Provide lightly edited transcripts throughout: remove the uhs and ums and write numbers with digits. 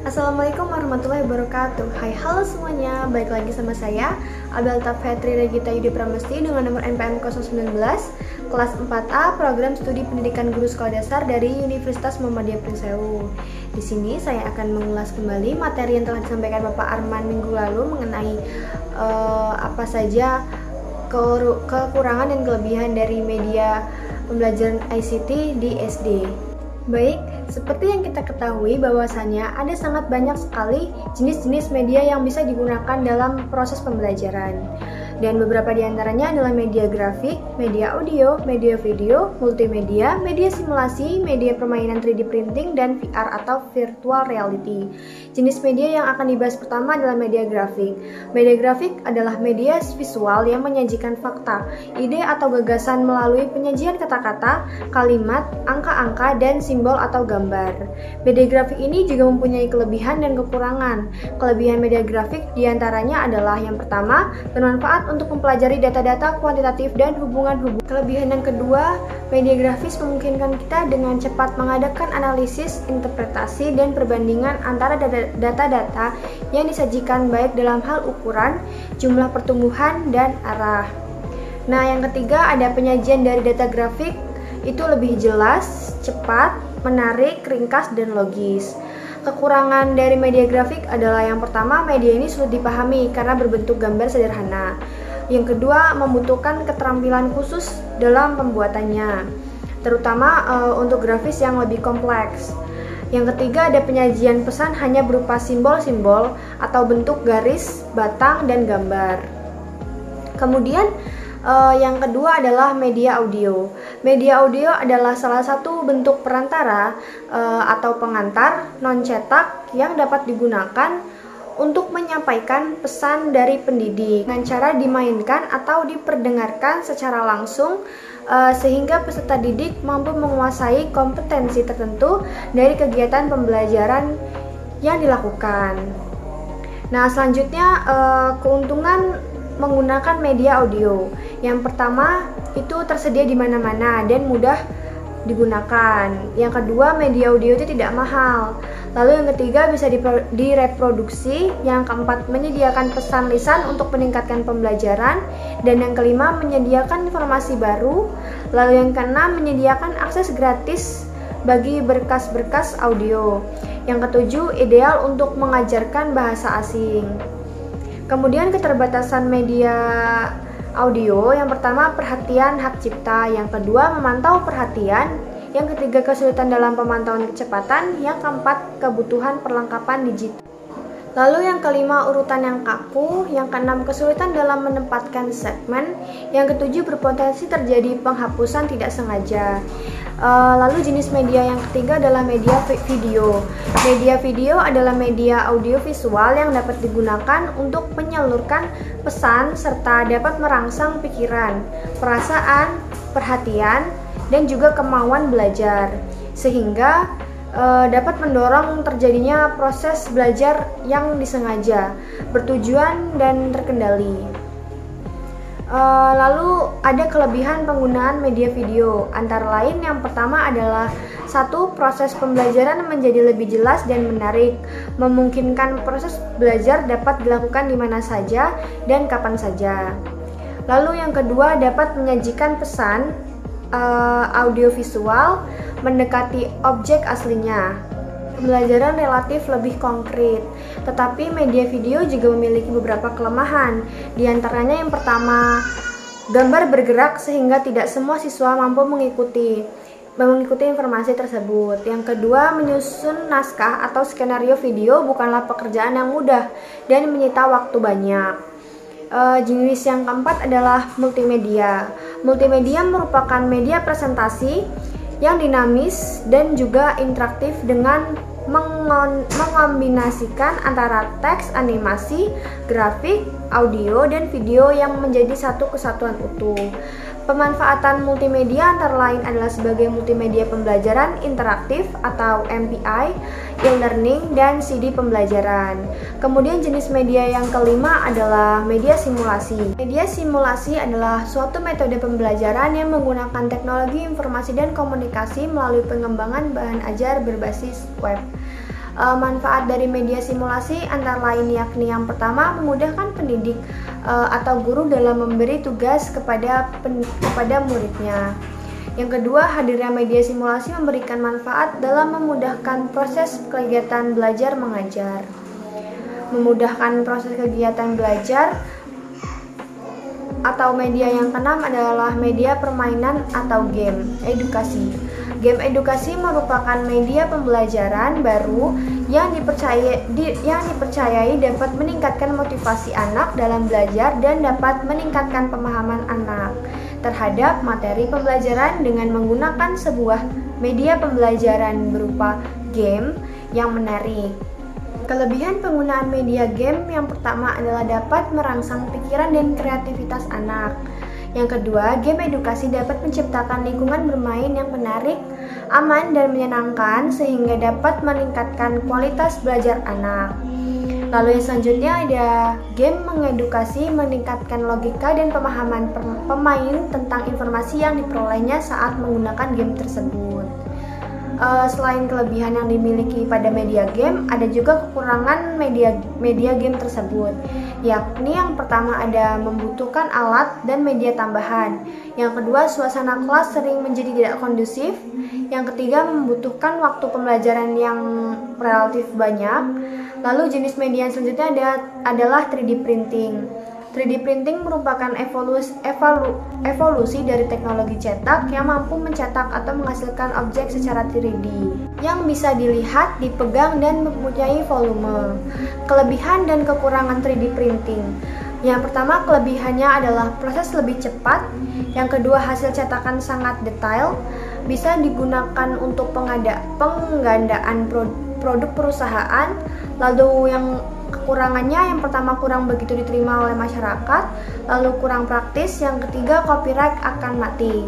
Assalamualaikum warahmatullahi wabarakatuh. Hai, halo semuanya. Balik lagi sama saya, Abelta Fetri Regita Yudi Pramesti dengan nomor NPM 019 kelas 4A Program Studi Pendidikan Guru Sekolah Dasar dari Universitas Muhammadiyah Prinsewu. Di sini saya akan mengulas kembali materi yang telah disampaikan Bapak Arman minggu lalu mengenai apa saja kekurangan dan kelebihan dari media pembelajaran ICT di SD. Baik, seperti yang kita ketahui bahwasanya ada sangat banyak sekali jenis-jenis media yang bisa digunakan dalam proses pembelajaran. Dan beberapa di antaranya adalah media grafik, media audio, media video, multimedia, media simulasi, media permainan 3D printing, dan VR atau virtual reality. Jenis media yang akan dibahas pertama adalah media grafik. Media grafik adalah media visual yang menyajikan fakta, ide atau gagasan melalui penyajian kata-kata, kalimat, angka-angka, dan simbol atau gambar. Media grafik ini juga mempunyai kelebihan dan kekurangan. Kelebihan media grafik diantaranya adalah yang pertama, bermanfaat untuk mempelajari data-data kuantitatif dan hubungan-hubungan. Kelebihan yang kedua, media grafis memungkinkan kita dengan cepat mengadakan analisis, interpretasi, dan perbandingan antara data-data yang disajikan baik dalam hal ukuran, jumlah pertumbuhan, dan arah. Nah, yang ketiga ada penyajian dari data grafik itu lebih jelas, cepat, menarik, ringkas, dan logis. Kekurangan dari media grafik adalah yang pertama, media ini sulit dipahami karena berbentuk gambar sederhana. Yang kedua, membutuhkan keterampilan khusus dalam pembuatannya, terutama untuk grafis yang lebih kompleks. Yang ketiga, ada penyajian pesan hanya berupa simbol-simbol atau bentuk garis, batang, dan gambar. Kemudian yang kedua adalah media audio. Media audio adalah salah satu bentuk perantara atau pengantar non-cetak yang dapat digunakan untuk menyampaikan pesan dari pendidik dengan cara dimainkan atau diperdengarkan secara langsung sehingga peserta didik mampu menguasai kompetensi tertentu dari kegiatan pembelajaran yang dilakukan. Nah, selanjutnya keuntungan menggunakan media audio. Yang pertama, itu tersedia di mana-mana dan mudah digunakan. Yang kedua, media audio itu tidak mahal. Lalu yang ketiga, bisa direproduksi. Yang keempat, menyediakan pesan lisan untuk meningkatkan pembelajaran. Dan yang kelima, menyediakan informasi baru. Lalu yang keenam, menyediakan akses gratis bagi berkas-berkas audio. Yang ketujuh, ideal untuk mengajarkan bahasa asing. Kemudian keterbatasan media audio, yang pertama perhatian hak cipta, yang kedua memantau perhatian, yang ketiga kesulitan dalam pemantauan kecepatan, yang keempat kebutuhan perlengkapan digital. Lalu yang kelima urutan yang kaku, yang keenam kesulitan dalam menempatkan segmen, yang ketujuh berpotensi terjadi penghapusan tidak sengaja. Lalu jenis media yang ketiga adalah media video. Media video adalah media audio visual yang dapat digunakan untuk menyalurkan pesan serta dapat merangsang pikiran, perasaan, perhatian, dan juga kemauan belajar, sehingga dapat mendorong terjadinya proses belajar yang disengaja, bertujuan, dan terkendali. Lalu ada kelebihan penggunaan media video, antara lain yang pertama adalah satu, proses pembelajaran menjadi lebih jelas dan menarik, memungkinkan proses belajar dapat dilakukan di mana saja dan kapan saja. Lalu yang kedua, dapat menyajikan pesan audiovisual mendekati objek aslinya. Pembelajaran relatif lebih konkret, tetapi media video juga memiliki beberapa kelemahan. Di antaranya yang pertama, gambar bergerak sehingga tidak semua siswa mampu mengikuti informasi tersebut. Yang kedua, menyusun naskah atau skenario video bukanlah pekerjaan yang mudah dan menyita waktu banyak. Jenis yang keempat adalah multimedia. Multimedia merupakan media presentasi yang dinamis dan juga interaktif dengan mengombinasikan antara teks, animasi, grafik, audio, dan video yang menjadi satu kesatuan utuh. Pemanfaatan multimedia antara lain adalah sebagai multimedia pembelajaran interaktif atau MPI, e-learning, dan CD pembelajaran. Kemudian jenis media yang kelima adalah media simulasi. Media simulasi adalah suatu metode pembelajaran yang menggunakan teknologi informasi dan komunikasi melalui pengembangan bahan ajar berbasis web. Manfaat dari media simulasi antara lain yakni yang pertama memudahkan pendidik atau guru dalam memberi tugas kepada muridnya. Yang kedua, hadirnya media simulasi memberikan manfaat dalam memudahkan proses kegiatan belajar mengajar. Memudahkan proses kegiatan belajar atau media yang keenam adalah media permainan atau game edukasi. Game edukasi merupakan media pembelajaran baru yang dipercayai dapat meningkatkan motivasi anak dalam belajar dan dapat meningkatkan pemahaman anak terhadap materi pembelajaran dengan menggunakan sebuah media pembelajaran berupa game yang menarik. Kelebihan penggunaan media game yang pertama adalah dapat merangsang pikiran dan kreativitas anak. Yang kedua, game edukasi dapat menciptakan lingkungan bermain yang menarik, aman, dan menyenangkan sehingga dapat meningkatkan kualitas belajar anak. Lalu yang selanjutnya ada game mengedukasi meningkatkan logika dan pemahaman pemain tentang informasi yang diperolehnya saat menggunakan game tersebut. Selain kelebihan yang dimiliki pada media game, ada juga kekurangan media game tersebut, yakni yang pertama ada membutuhkan alat dan media tambahan. Yang kedua, suasana kelas sering menjadi tidak kondusif. Yang ketiga, membutuhkan waktu pembelajaran yang relatif banyak. Lalu jenis media yang selanjutnya adalah 3D printing. 3D printing merupakan evolusi dari teknologi cetak yang mampu mencetak atau menghasilkan objek secara 3D yang bisa dilihat, dipegang, dan mempunyai volume. Kelebihan dan kekurangan 3D printing. Yang pertama, kelebihannya adalah proses lebih cepat. Yang kedua, hasil cetakan sangat detail, bisa digunakan untuk penggandaan produk perusahaan. Lalu yang kekurangannya, yang pertama kurang begitu diterima oleh masyarakat, lalu kurang praktis, yang ketiga copyright akan mati.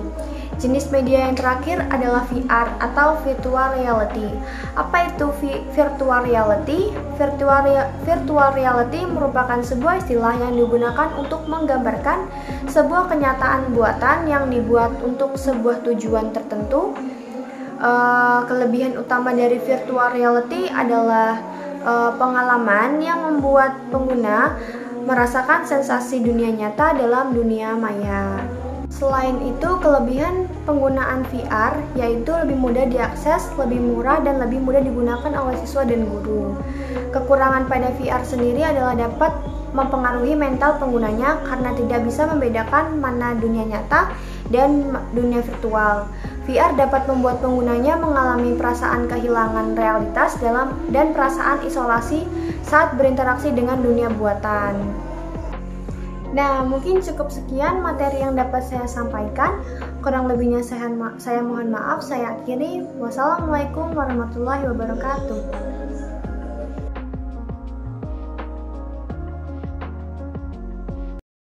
Jenis media yang terakhir adalah VR atau virtual reality. Apa itu virtual reality? Virtual reality merupakan sebuah istilah yang digunakan untuk menggambarkan sebuah kenyataan buatan yang dibuat untuk sebuah tujuan tertentu. Kelebihan utama dari virtual reality adalah pengalaman yang membuat pengguna merasakan sensasi dunia nyata dalam dunia maya. Selain itu, kelebihan penggunaan VR yaitu lebih mudah diakses, lebih murah, dan lebih mudah digunakan oleh siswa dan guru. Kekurangan pada VR sendiri adalah dapat mempengaruhi mental penggunanya karena tidak bisa membedakan mana dunia nyata dan dunia virtual. VR dapat membuat penggunanya mengalami perasaan kehilangan realitas dan perasaan isolasi saat berinteraksi dengan dunia buatan. Nah, mungkin cukup sekian materi yang dapat saya sampaikan. Kurang lebihnya saya mohon maaf. Saya akhiri. Wassalamualaikum warahmatullahi wabarakatuh.